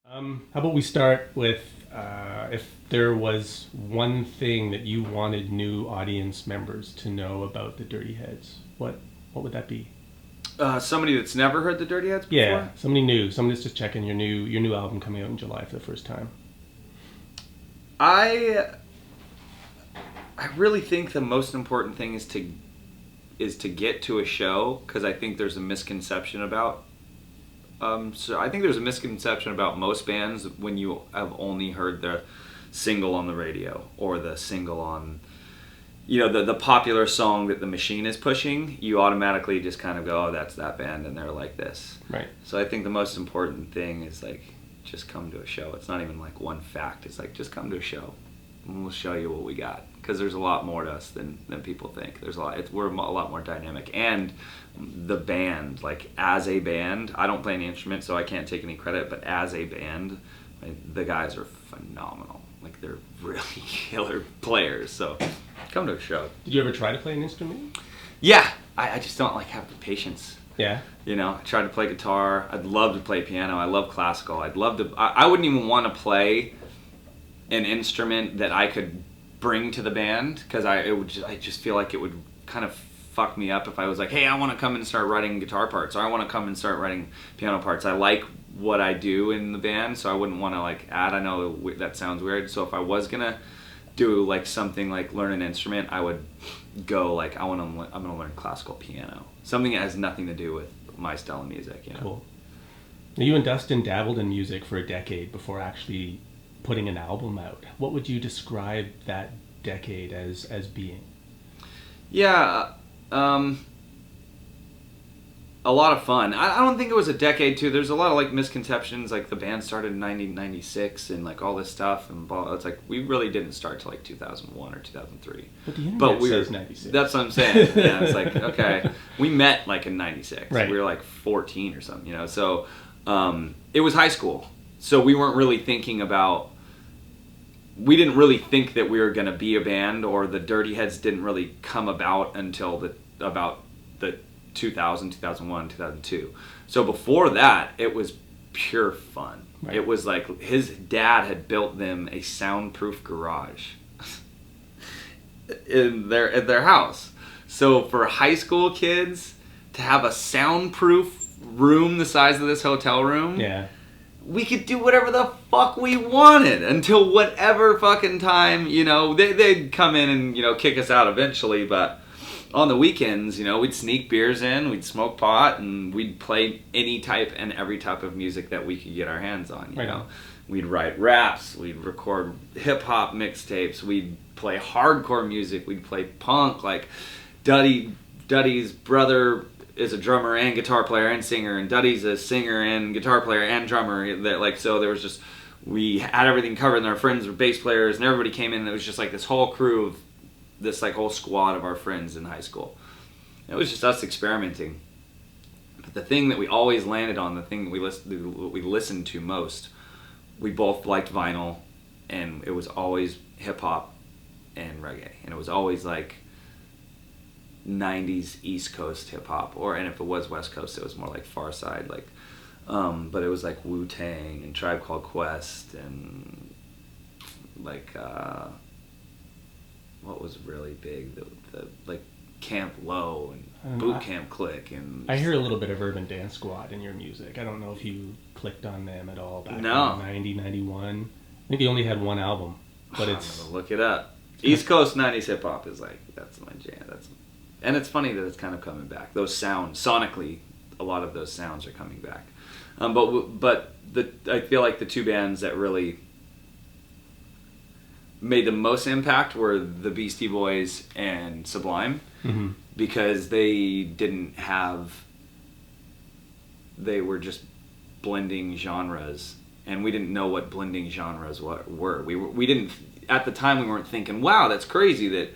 How about we start with if there was one thing that you wanted new audience members to know about the Dirty Heads, what would that be? Somebody that's never heard the Dirty Heads before? Yeah, somebody new, somebody that's just checking your new album coming out in July for the first time. I really think the most important thing is to get to a show, because I think there's a misconception about I think there's a misconception about most bands when you have only heard the single on the radio or the single on, the popular song that the machine is pushing. You automatically just kind of go, oh, that's that band and they're like this. Right. So I think the most important thing is like, just come to a show. It's not even like one fact. It's like, just come to a show and we'll show you what we got. Because there's a lot more to us than people think. There's a lot. We're a lot more dynamic. And the band, like as a band, I don't play any instrument, so I can't take any credit. But as a band, the guys are phenomenal. Like they're really killer players. So come to a show. Did you ever try to play an instrument? Yeah, I just don't like have the patience. Yeah. I tried to play guitar. I'd love to play piano. I love classical. I'd love to. I wouldn't even want to play an instrument that I could bring to the band, because I just feel like it would kind of fuck me up if I was like, hey, I want to come and start writing guitar parts, or I want to come and start writing piano parts. I like what I do in the band, so I wouldn't want to like add. I know that sounds weird. So if I was gonna do like something like learn an instrument, I would go like I'm gonna learn classical piano, something that has nothing to do with my style of music. Cool. Now, you and Dustin dabbled in music for a decade before actually putting an album out. What would you describe that decade as being? Yeah, a lot of fun. I don't think it was a decade too. There's a lot of like misconceptions, like the band started in 1996 and like all this stuff, and it's like we really didn't start till like 2001 or 2003. But the internet says 96. That's what I'm saying. Yeah, it's like, okay, we met like in 96. Right. We were like 14 or something, so it was high school. So we weren't really thinking about, we didn't really think that we were going to be a band, or the Dirty Heads didn't really come about until about the 2000, 2001, 2002. So before that, it was pure fun. Right. It was like his dad had built them a soundproof garage in their house. So for high school kids to have a soundproof room the size of this hotel room, yeah, we could do whatever the fuck we wanted until whatever fucking time, they'd come in and, kick us out eventually. But on the weekends, we'd sneak beers in, we'd smoke pot, and we'd play any type and every type of music that we could get our hands on, you know. We'd write raps, we'd record hip-hop mixtapes, we'd play hardcore music, we'd play punk. Like Duddy's brother is a drummer and guitar player and singer, and Duddy's a singer and guitar player and drummer. So there was just, we had everything covered, and our friends were bass players, and everybody came in, and it was just like this whole crew of this like whole squad of our friends in high school. It was just us experimenting. But the thing that we always landed on, the thing that we listened to most, we both liked vinyl, and it was always hip hop and reggae, and it was always like 90s East Coast hip hop, and if it was West Coast, it was more like Far Side, like, but it was like Wu-Tang and Tribe Called Quest and like what was really big, the like Camp Low and Boot Camp Click, and I hear a little bit of Urban Dance Squad in your music. I don't know if you clicked on them at all back in 90, 91. I think you only had one album, but I'm gonna look it up. East Coast 90s hip hop is like, that's my jam. And it's funny that it's kind of coming back. Those sounds, sonically, a lot of those sounds are coming back. But I feel like the two bands that really made the most impact were the Beastie Boys and Sublime, mm-hmm. because they were just blending genres, and we didn't know what blending genres were. We didn't, at the time, we weren't thinking, wow, that's crazy that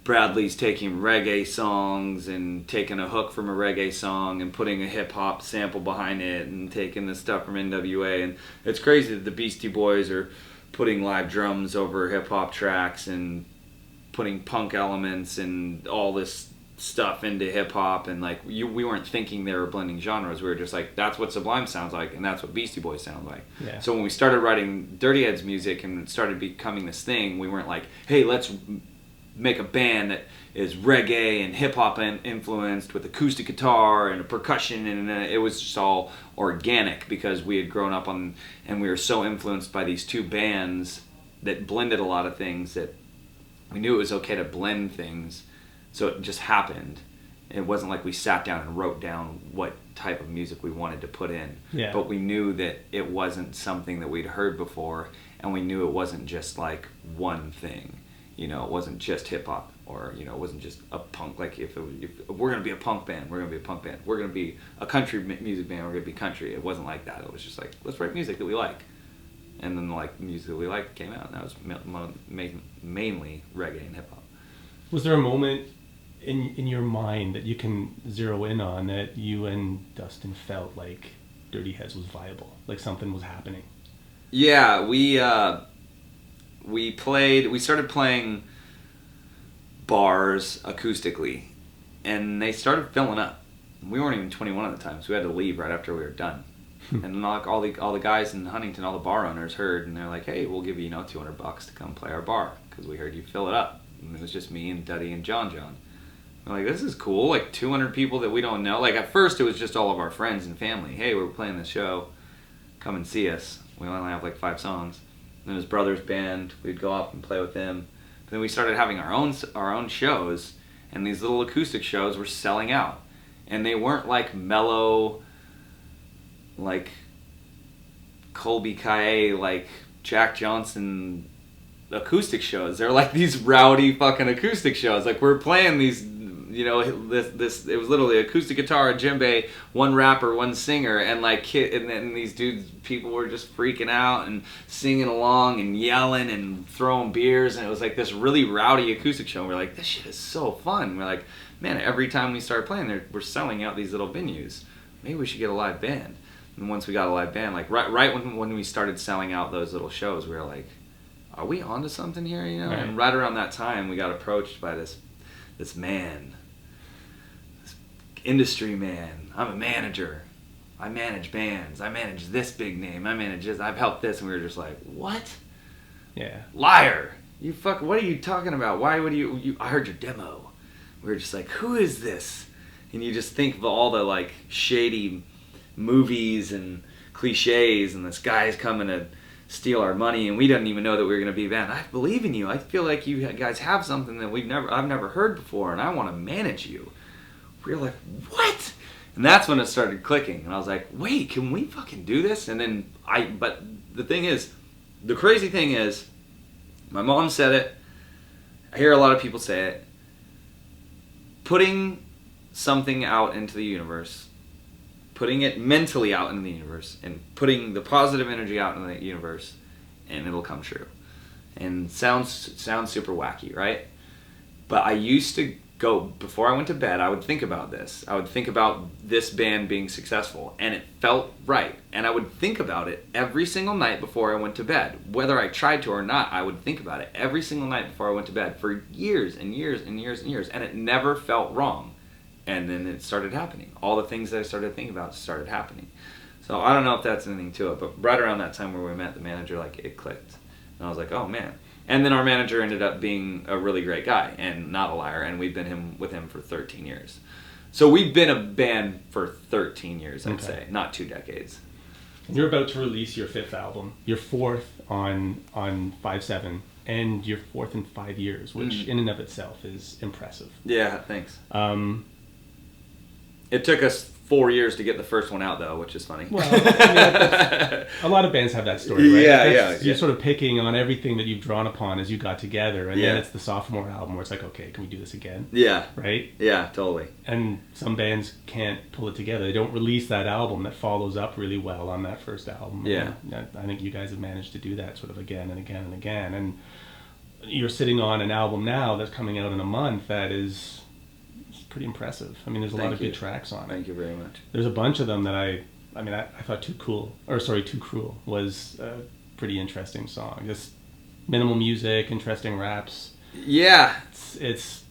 Bradley's taking reggae songs and taking a hook from a reggae song and putting a hip-hop sample behind it and taking the stuff from NWA. And it's crazy that the Beastie Boys are putting live drums over hip-hop tracks and putting punk elements and all this stuff into hip hop, and like we weren't thinking they were blending genres. We were just like, that's what Sublime sounds like, and that's what Beastie Boys sound like. Yeah. So when we started writing Dirty Heads music and it started becoming this thing, we weren't like, hey, let's make a band that is reggae and hip hop influenced with acoustic guitar and a percussion, and it was just all organic because we had grown up on, and we were so influenced by these two bands that blended a lot of things that we knew it was okay to blend things. So it just happened. It wasn't like we sat down and wrote down what type of music we wanted to put in. Yeah. But we knew that it wasn't something that we'd heard before, and we knew it wasn't just like one thing. You know, it wasn't just hip hop, or you know, it wasn't just a punk. Like if we're gonna be a punk band, we're gonna be a punk band. We're gonna be a country music band, we're gonna be country. It wasn't like that. It was just like, let's write music that we like, and then like the music that we liked came out, and that was mainly reggae and hip hop. Was there a moment in your mind that you can zero in on that you and Dustin felt like Dirty Heads was viable, like something was happening? Yeah, we started playing bars acoustically, and they started filling up. We weren't even 21 at the time, so we had to leave right after we were done. And like all the guys in Huntington, all the bar owners heard, and they're like, hey, we'll give you, $200 to come play our bar because we heard you fill it up. And it was just me and Duddy and John. I'm like, this is cool, like 200 people that we don't know. Like at first it was just all of our friends and family. Hey, we're playing this show, come and see us. We only have like 5 songs. And then his brother's band, we'd go up and play with them. But then we started having our own shows, and these little acoustic shows were selling out. And they weren't like mellow, like Colby Kaye, like Jack Johnson acoustic shows. They're like these rowdy fucking acoustic shows. Like we're playing these, this it was literally acoustic guitar, a djembe, one rapper, one singer, and like and then these dudes, people were just freaking out and singing along and yelling and throwing beers, and it was like this really rowdy acoustic show. And we're like, this shit is so fun. We're like, man, every time we start playing, we're selling out these little venues. Maybe we should get a live band. And once we got a live band, like right when we started selling out those little shows, we were like, are we onto something here? Right. And right around that time, we got approached by this man, this industry man. I'm a manager. I manage bands. I manage this big name. I manage this. I've helped this. And we were just like, what? Yeah. Liar. You fuck. What are you talking about? Why would you? I heard your demo. We were just like, who is this? And you just think of all the like shady movies and cliches, and this guy's coming to steal our money, and we didn't even know that we were going to be a band. I believe in you. I feel like you guys have something that I've never heard before, and I want to manage you. We were like, what? And that's when it started clicking, and I was like, wait, can we fucking do this? And then but the thing is, the crazy thing is, my mom said it, I hear a lot of people say it, putting something out into the universe, putting it mentally out into the universe, and putting the positive energy out into the universe, and it'll come true. And sounds super wacky, right? But I used to go, before I went to bed, I would think about this. I would think about this band being successful, and it felt right. And I would think about it every single night before I went to bed. Whether I tried to or not, I would think about it every single night before I went to bed for years and years and years and years, and it never felt wrong. And then it started happening. All the things that I started thinking about started happening. So I don't know if that's anything to it, but right around that time where we met the manager, like it clicked. And I was like, oh man. And then our manager ended up being a really great guy and not a liar, and we've been with him for 13 years. So we've been a band for 13 years, I'd say, not 2 decades. And you're about to release your 5th album, your 4th on 5/7, and your 4th in 5 years, which in and of itself is impressive. Yeah, thanks. It took us 4 years to get the first one out, though, which is funny. Well, I mean, a lot of bands have that story, right? Yeah. You're sort of picking on everything that you've drawn upon as you got together, and then Yeah. it's the sophomore album where it's like, okay, can we do this again? Yeah. Right? Yeah, totally. And some bands can't pull it together. They don't release that album that follows up really well on that first album. Yeah. And I think you guys have managed to do that sort of again and again and again. And you're sitting on an album now that's coming out in a month that is pretty impressive. I mean, there's a lot of good tracks on it. Thank you very much. There's a bunch of them that I thought Too Cruel was a pretty interesting song. Just minimal music, interesting raps. Yeah. It's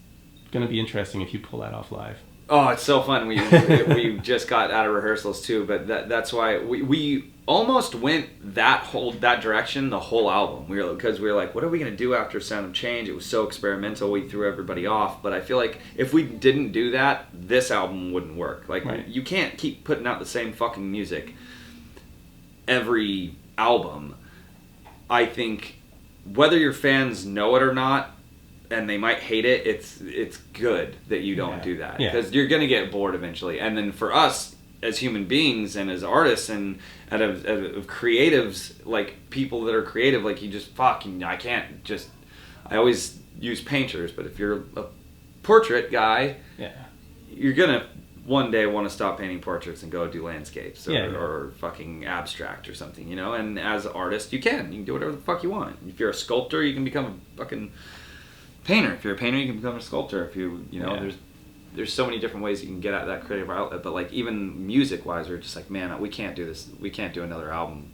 going to be interesting if you pull that off live. Oh, it's so fun. We just got out of rehearsals too, but that's why we almost went that direction the whole album. Because we were like, what are we gonna do after Sound of Change? It was so experimental. We threw everybody off. But I feel like if we didn't do that, this album wouldn't work. Like right. You can't keep putting out the same fucking music every album. I think whether your fans know it or not, and they might hate it, it's good that you don't do that, because you're gonna get bored eventually. And then for us as human beings and as artists and out of creatives, like people that are creative, like you just I can't just. I always use painters, but if you're a portrait guy, you're gonna one day want to stop painting portraits and go do landscapes or fucking abstract or something, you know. And as an artist, you can do whatever the fuck you want. If you're a sculptor, you can become a fucking painter. If you're a painter, you can become a sculptor. If you know, there's so many different ways you can get at that creative outlet. But like even music wise, we're just like, man, we can't do this. We can't do another album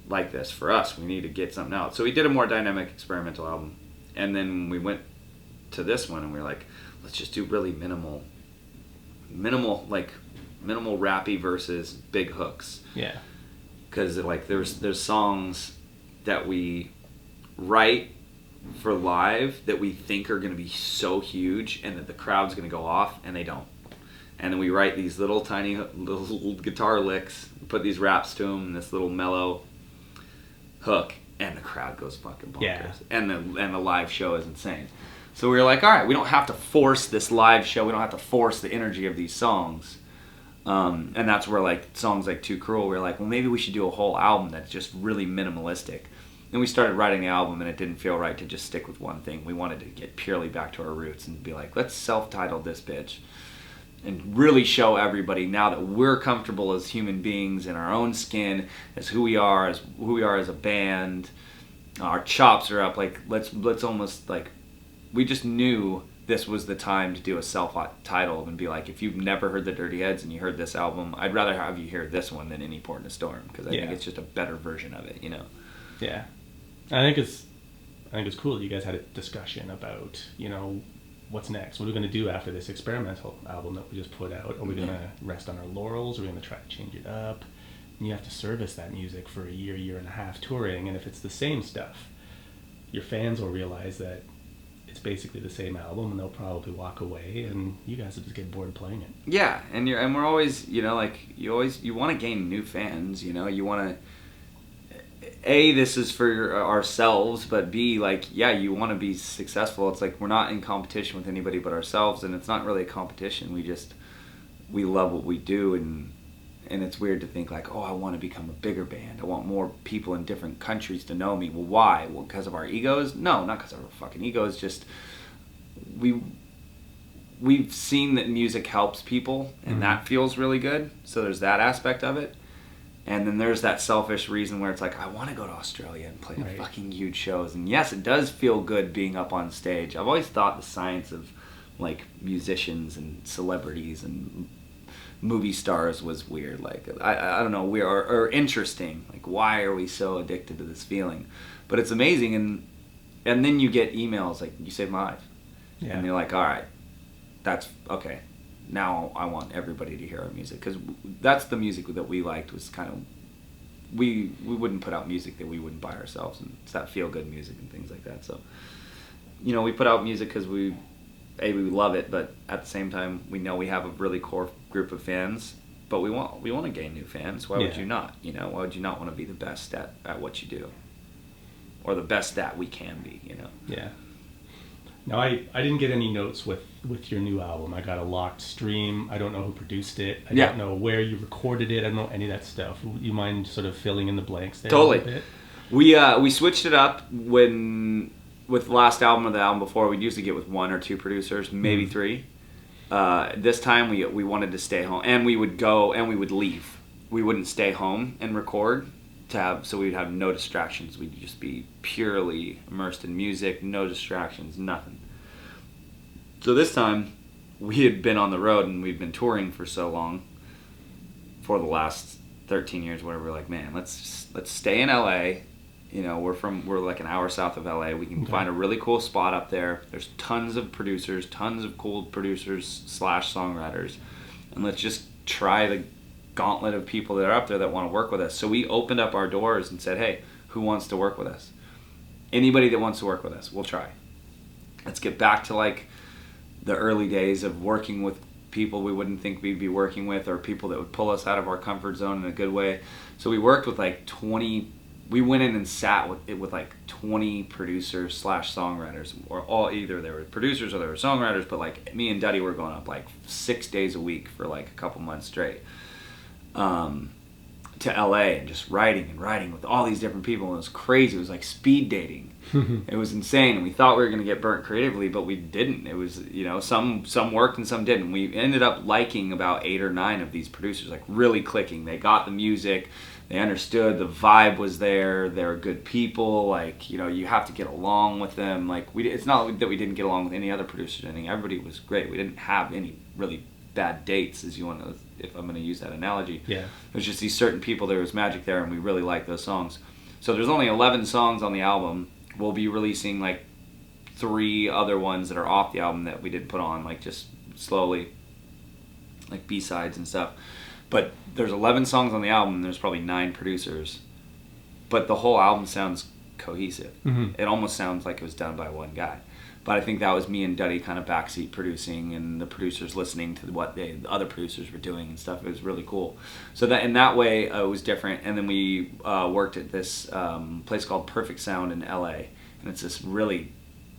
like this. For us, we need to get something out. So we did a more dynamic experimental album, and then we went to this one and we were like, let's just do really minimal rappy versus big hooks. Yeah. Because like there's songs that we write for live that we think are going to be so huge and that the crowd's going to go off, and they don't. And then we write these little tiny little guitar licks, put these raps to them, and this little mellow hook, and the crowd goes fucking bonkers. Yeah. And the live show is insane. So we were like, all right, we don't have to force this live show. We don't have to force the energy of these songs. And that's where like songs like Too Cruel, we were like, well, maybe we should do a whole album that's just really minimalistic. And we started writing the album, and it didn't feel right to just stick with one thing. We wanted to get purely back to our roots and be like, let's self-title this bitch and really show everybody now that we're comfortable as human beings in our own skin, as who we are as a band. Our chops are up. Like let's almost like, we just knew this was the time to do a self-title and be like, if you've never heard the Dirty Heads and you heard this album, I'd rather have you hear this one than Any Port in a Storm, because I think it's just a better version of it, you know. Yeah, I think it's cool that you guys had a discussion about, you know, what's next. What are we going to do after this experimental album that we just put out? Are we going to rest on our laurels? Are we going to try to change it up? And you have to service that music for a year and a half touring, and if it's the same stuff, your fans will realize that it's basically the same album, and they'll probably walk away, and you guys will just get bored playing it. Yeah, and we're always, you know, like you want to gain new fans, you know. You want to, A, this is for ourselves, but B, like, yeah, you want to be successful. It's like we're not in competition with anybody but ourselves, and it's not really a competition. We love what we do, and it's weird to think like, oh, I want to become a bigger band. I want more people in different countries to know me. Well, why? Well, because of our egos? No, not because of our fucking egos. Just we've seen that music helps people, and that feels really good. So there's that aspect of it. And then there's that selfish reason where it's like, I want to go to Australia and play fucking huge shows. And yes, it does feel good being up on stage. I've always thought the science of like musicians and celebrities and movie stars was weird. Like I don't know, or interesting. Like, why are we so addicted to this feeling? But it's amazing. And then you get emails like, you saved my life. Yeah. And you're like, all right, that's okay. Now I want everybody to hear our music, because that's the music that we liked. Was kind of, we wouldn't put out music that we wouldn't buy ourselves, and it's that feel good music and things like that. So, you know, we put out music because we love it, but at the same time we know we have a really core group of fans, but we want to gain new fans. Why would you not? You know, why would you not want to be the best at what you do, or the best that we can be? You know. Yeah. Now, I didn't get any notes with your new album. I got a locked stream. I don't know who produced it. I don't know where you recorded it. I don't know any of that stuff. You mind sort of filling in the blanks there? Totally. A little bit? We switched it up with the last album or the album before. We'd usually get with one or two producers, maybe three. This time we wanted to stay home, and we would go and we would leave. We wouldn't stay home and record. So we'd have no distractions. We'd just be purely immersed in music, no distractions, nothing. So this time, we had been on the road and we'd been touring for so long, for the last 13 years, whatever. We're like, man, let's stay in LA You know, we're like an hour south of LA. We can find a really cool spot up there. There's tons of producers, tons of cool producers / songwriters, and let's just try the gauntlet of people that are up there that want to work with us. So we opened up our doors and said, hey, who wants to work with us? Anybody that wants to work with us, we'll try. Let's get back to like the early days of working with people we wouldn't think we'd be working with, or people that would pull us out of our comfort zone in a good way. So we worked with like 20. We went in and sat with like 20 producers / songwriters, or all, either they were producers or they were songwriters, but like me and Duddy were going up like 6 days a week for like a couple months straight to LA and just writing with all these different people. And it was crazy. It was like speed dating. It was insane. And we thought we were going to get burnt creatively, but we didn't. It was, you know, some worked and some didn't. We ended up liking about 8 or 9 of these producers, like really clicking. They got the music. They understood the vibe was there. They were good people. Like, you know, you have to get along with them. Like, it's not that we didn't get along with any other producers. I think everybody was great. We didn't have any really bad dates, as you want to, if I'm going to use that analogy. Yeah. There's just these certain people, there was magic there, and we really liked those songs. So there's only 11 songs on the album. We'll be releasing like 3 other ones that are off the album that we didn't put on, like just slowly, like B-sides and stuff. But there's 11 songs on the album, and there's probably 9 producers. But the whole album sounds cohesive. It almost sounds like it was done by one guy. But I think that was me and Duddy kind of backseat producing, and the producers listening to what the other producers were doing and stuff. It was really cool. So that in that way, it was different. And then we worked at this place called Perfect Sound in LA. And it's this really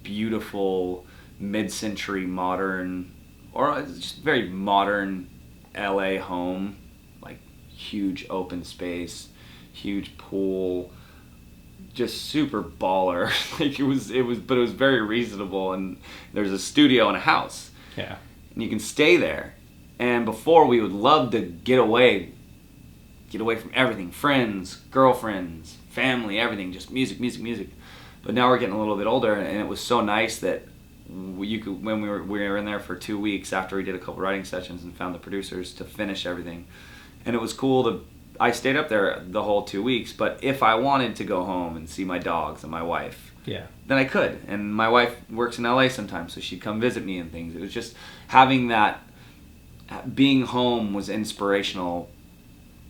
beautiful, mid-century modern, or just very modern LA home. Like huge open space, huge pool, just super baller. Like it was, but it was very reasonable. And there's a studio and a house. Yeah. And you can stay there. And before, we would love to get away from everyththing, friends, girlfriends, family, everything, just music. But now we're getting a little bit older, and it was so nice that you could, when we were in there for 2 weeks after we did a couple writing sessions and found the producers to finish everything. And it was cool to, I stayed up there the whole 2 weeks, but if I wanted to go home and see my dogs and my wife, then I could. And my wife works in LA sometimes, so she'd come visit me and things. It was just having that, being home was inspirational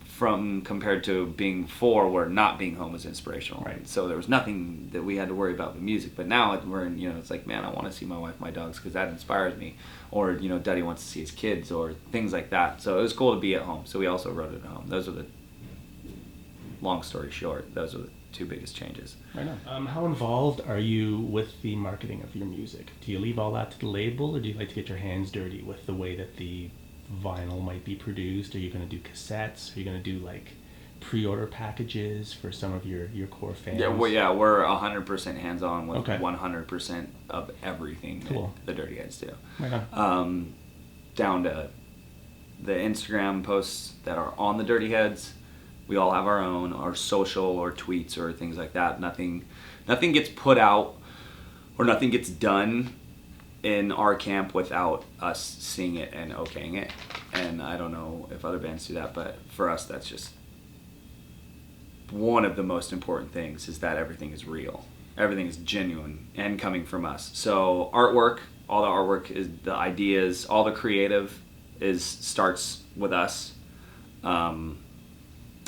from compared to being before, where not being home was inspirational. Right. So there was nothing that we had to worry about with music. But now we're in, you know, it's like, man, I want to see my wife, my dogs, because that inspires me. Or, you know, Daddy wants to see his kids, or things like that. So it was cool to be at home. So we also wrote it at home. Those are the, long story short, those are the 2 biggest changes. Right on. How involved are you with the marketing of your music? Do you leave all that to the label, or do you like to get your hands dirty with the way that the vinyl might be produced? Are you going to do cassettes? Are you going to do like pre-order packages for some of your core fans? Yeah, we're 100% hands-on with Okay. 100% of everything Cool. that the Dirty Heads do. Right on. Down to the Instagram posts that are on the Dirty Heads. We all have our own, our social or tweets or things like that. Nothing gets put out or nothing gets done in our camp without us seeing it and okaying it. And I don't know if other bands do that, but for us, that's just one of the most important things, is that everything is real. Everything is genuine and coming from us. So artwork, all the artwork is the ideas, all the creative starts with us.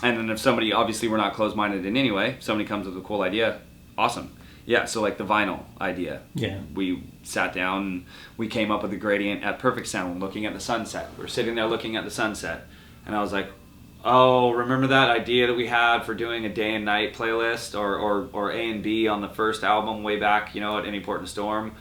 And then if somebody, obviously we're not closed-minded in any way, if somebody comes with a cool idea, awesome. Yeah, so like the vinyl idea. Yeah. We sat down and we came up with a gradient at Perfect Sound looking at the sunset. We were sitting there looking at the sunset, and I was like, oh, remember that idea that we had for doing a day and night playlist or A and B on the first album way back, you know, at Any Port in a Storm?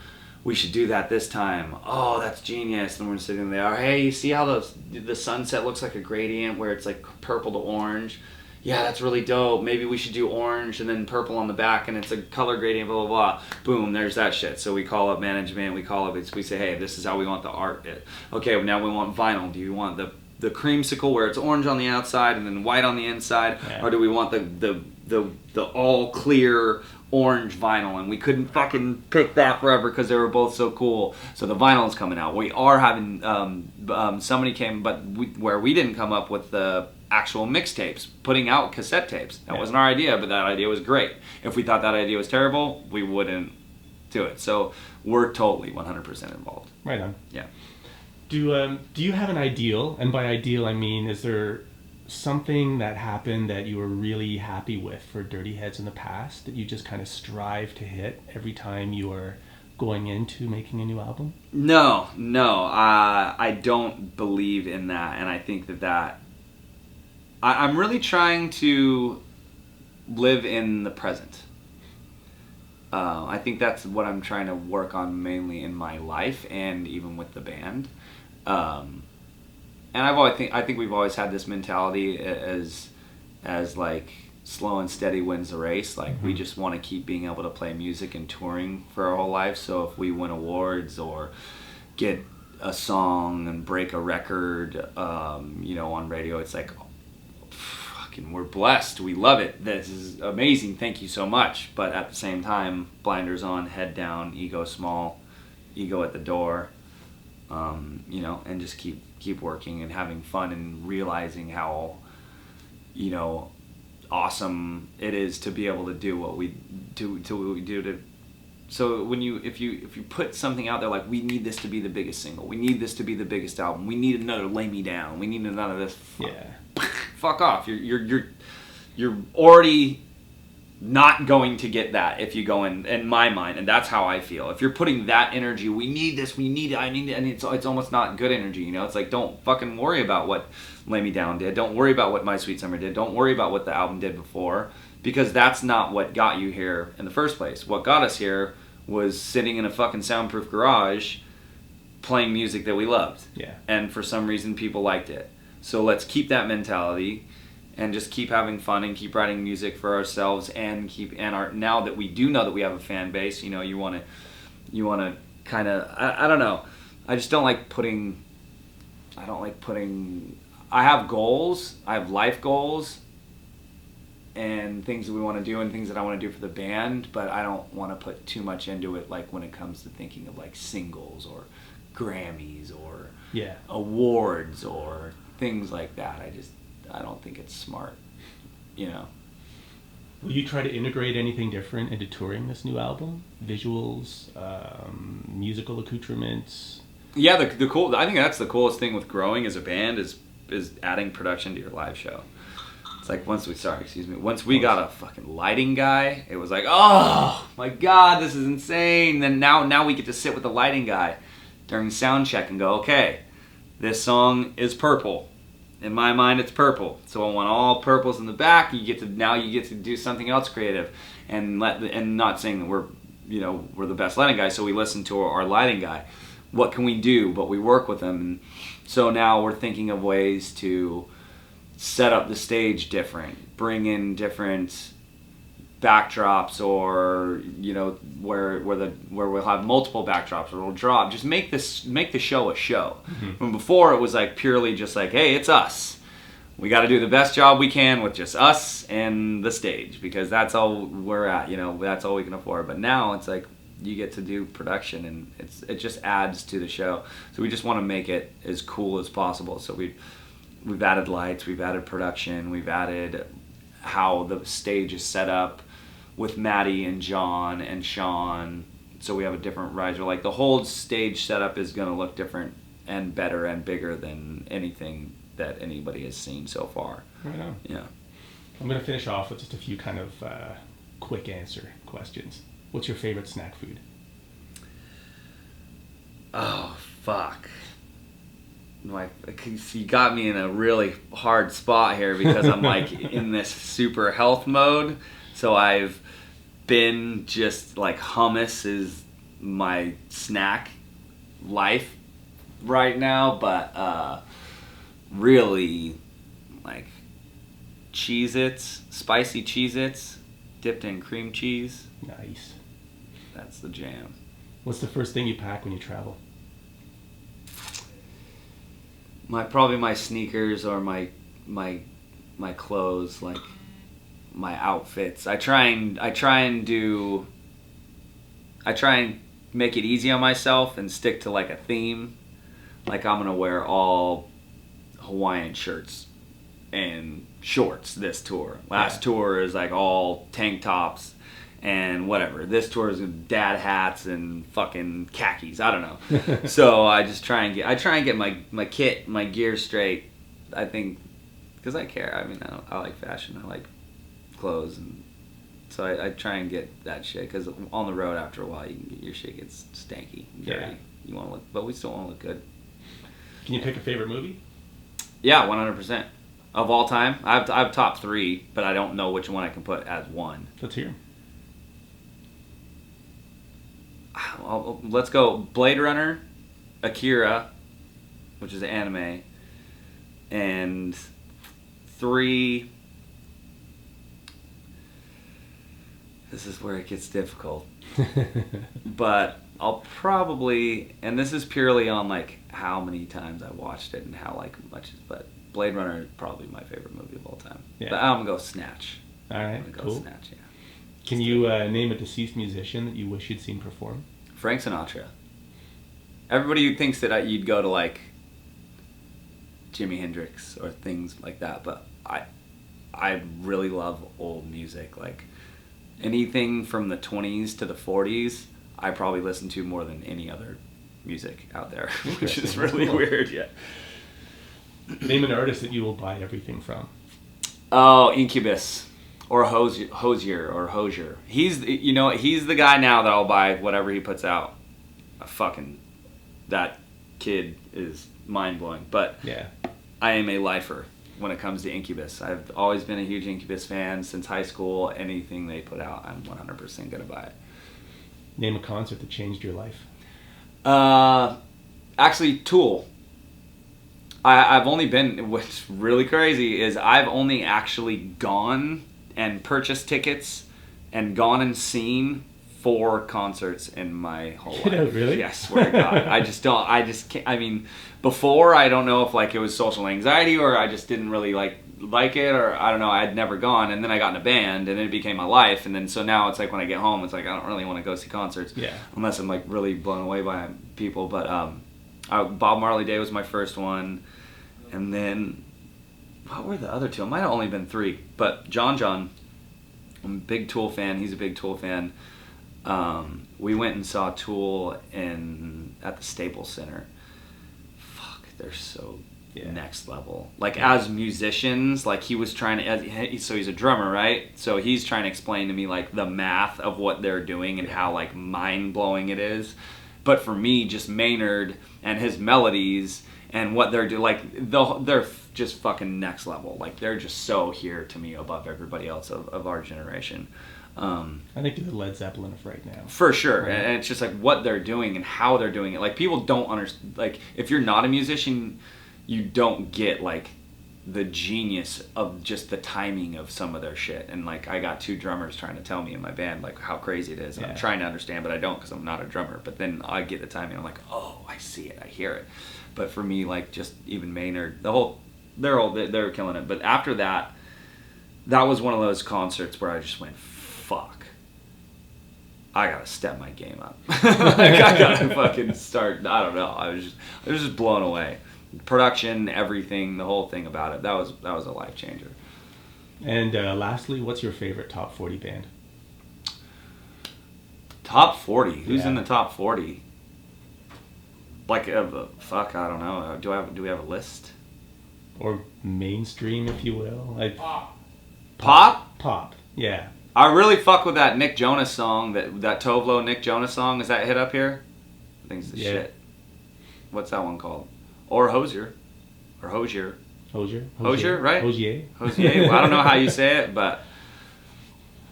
We should do that this time. Oh, that's genius. And we're sitting there, hey, you see how the sunset looks like a gradient where it's like purple to orange? Yeah, that's really dope. Maybe we should do orange and then purple on the back, and it's a color gradient, blah, blah, blah. Boom, there's that shit. So we call up management, we say, hey, this is how we want the art. Okay, now we want vinyl. Do you want the the creamsicle where it's orange on the outside and then white on the inside, or do we want the all clear orange vinyl? And we couldn't fucking pick that forever because they were both so cool. So the vinyl is coming out. We are having somebody came, but where we didn't come up with the actual mixtapes, putting out cassette tapes. That wasn't our idea, but that idea was great. If we thought that idea was terrible, we wouldn't do it. So we're totally 100% involved. Right on. Yeah. Do you have an ideal? And by ideal, I mean, is there something that happened that you were really happy with for Dirty Heads in the past that you just kind of strive to hit every time you are going into making a new album? No. I don't believe in that, and I think that I'm really trying to live in the present. I think that's what I'm trying to work on mainly in my life and even with the band. And I think we've always had this mentality as like slow and steady wins the race. Like we just want to keep being able to play music and touring for our whole life. So if we win awards or get a song and break a record, on radio, it's like, we're blessed. We love it. This is amazing. Thank you so much. But at the same time, blinders on, head down, ego small, ego at the door, and just keep working and having fun and realizing how, awesome it is to be able to do what we do. So if you put something out there like, we need this to be the biggest single, we need this to be the biggest album, we need another Lay Me Down, we need another this. Fuck off. You're already not going to get that if you go in my mind, and that's how I feel. If you're putting that energy, we need this, we need it, I need it, and it's almost not good energy, It's like, don't fucking worry about what Lay Me Down did. Don't worry about what My Sweet Summer did. Don't worry about what the album did before, because that's not what got you here in the first place. What got us here was sitting in a fucking soundproof garage playing music that we loved. Yeah. And for some reason people liked it. So let's keep that mentality and just keep having fun and keep writing music for ourselves now that we do know that we have a fan base, you want to kind of, I don't know. I just don't like putting, I have goals, I have life goals and things that we want to do and things that I want to do for the band, but I don't want to put too much into it, like when it comes to thinking of like singles or Grammys or awards or things like that. I don't think it's smart, Will you try to integrate anything different into touring this new album? Visuals, musical accoutrements? Yeah, I think that's the coolest thing with growing as a band is adding production to your live show. It's like once we got a fucking lighting guy, it was like, oh my God, this is insane. Then now we get to sit with the lighting guy during sound check and go, okay, this song is purple. In my mind, it's purple. So I want all purples in the back. You get to do something else creative, and not saying that we're the best lighting guy. So we listen to our lighting guy. What can we do? But we work with him, and so now we're thinking of ways to set up the stage different, bring in different backdrops, or where we'll have multiple backdrops, or we'll drop. Just make the show a show. When before it was like purely just like, hey, it's us. We got to do the best job we can with just us and the stage, because that's all we're at. That's all we can afford. But now it's like you get to do production, and it just adds to the show. So we just want to make it as cool as possible. So we've added lights, we've added production, we've added how the stage is set up with Maddie and John and Sean. So we have a different riser. Like the whole stage setup is going to look different and better and bigger than anything that anybody has seen so far. Right on. Yeah. I'm going to finish off with just a few kind of quick answer questions. What's your favorite snack food? Oh, fuck. You got me in a really hard spot here because I'm like in this super health mode. So I've been just like hummus is my snack life right now, but really like Cheez-Its, spicy Cheez-Its dipped in cream cheese. Nice. That's the jam. What's the first thing you pack when you travel? Probably my sneakers or my clothes, like my outfits. I try and make it easy on myself and stick to like a theme. Like I'm gonna wear all Hawaiian shirts and shorts this tour. Last tour is like all tank tops and whatever. This tour is dad hats and fucking khakis. I don't know. So I just try and get my kit, my gear straight. I think because I care. I mean, I like fashion. I like clothes, and so I try and get that shit. Because on the road, after a while, your shit gets stanky, and dirty. Yeah. You want to look, but we still want to look good. Can you pick a favorite movie? Yeah, 100%. Of all time, I have top 3, but I don't know which one I can put as one. Let's hear 'em. Let's go Blade Runner, Akira, which is an anime, and 3. This is where it gets difficult. But I'll probably, and this is purely on like how many times I watched it and how like much, but Blade Runner is probably my favorite movie of all time. Yeah. But I'm gonna go Snatch. All right, cool. Snatch, yeah. Can you name a deceased musician that you wish you'd seen perform? Frank Sinatra. Everybody thinks that you'd go to like Jimi Hendrix or things like that, but I really love old music. Like anything from the 20s to the 40s, I probably listen to more than any other music out there, which is really weird. Yeah. Name an artist that you will buy everything from. Oh, Incubus. Or Hosier. He's the guy now that I'll buy whatever he puts out. That kid is mind blowing. But yeah, I am a lifer when it comes to Incubus. I've always been a huge Incubus fan since high school. Anything they put out, I'm 100% gonna buy it. Name a concert that changed your life. Actually, Tool. I've only been. What's really crazy is I've only actually gone and purchased tickets and gone and seen 4 concerts in my whole life. Really? Yeah, I swear to God. I just can't. I mean, before, I don't know if like it was social anxiety or I just didn't really like it, or I don't know, I'd never gone, and then I got in a band and it became my life, and then so now it's like when I get home, it's like I don't really want to go see concerts. Yeah. Unless I'm like really blown away by people. But Bob Marley Day was my first one, and then what were the other 2? It might have only been 3, but John, I'm a big Tool fan. He's a big Tool fan. We went and saw Tool at the Staples Center. Fuck, they're so next level. Like as musicians, like he was trying to. So he's a drummer, right? So he's trying to explain to me like the math of what they're doing and how like mind blowing it is. But for me, just Maynard and his melodies and what they're doing, like they're just fucking next level. Like they're just so here to me above everybody else of our generation. I think they're the Led Zeppelin of right now. For sure. Right. And it's just like what they're doing and how they're doing it. Like people don't understand, like if you're not a musician, you don't get like the genius of just the timing of some of their shit. And like I got 2 drummers trying to tell me in my band like how crazy it is, and I'm trying to understand, but I don't because I'm not a drummer. But then I get the timing, I'm like, oh, I see it, I hear it. But for me, like just even Maynard, they're killing it. But after that was one of those concerts where I just went, fuck, I gotta step my game up. Like I gotta fucking start. I don't know. I was just blown away. Production, everything, the whole thing about it. That was a life changer. And lastly, what's your favorite top 40 band? Top 40. Who's in the top 40? Like fuck, I don't know. Do we have a list? Or mainstream, if you will. Like Pop? Pop. Yeah. I really fuck with that Nick Jonas song, that Tovlo Nick Jonas song. Is that hit up here? I think it's the shit. What's that one called? Or Hosier. Or Hosier. Hosier, right? Hosier. Well, I don't know how you say it, but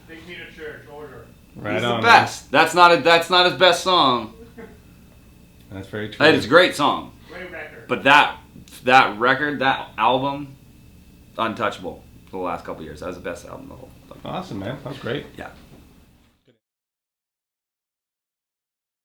Take me to church, order. Right. He's on, the best. Man. That's not his best song. That's very true. That is a great song. Great record. But that record, that album, untouchable for the last couple of years. That was the best album of the whole. Awesome, man. That was great. Yeah.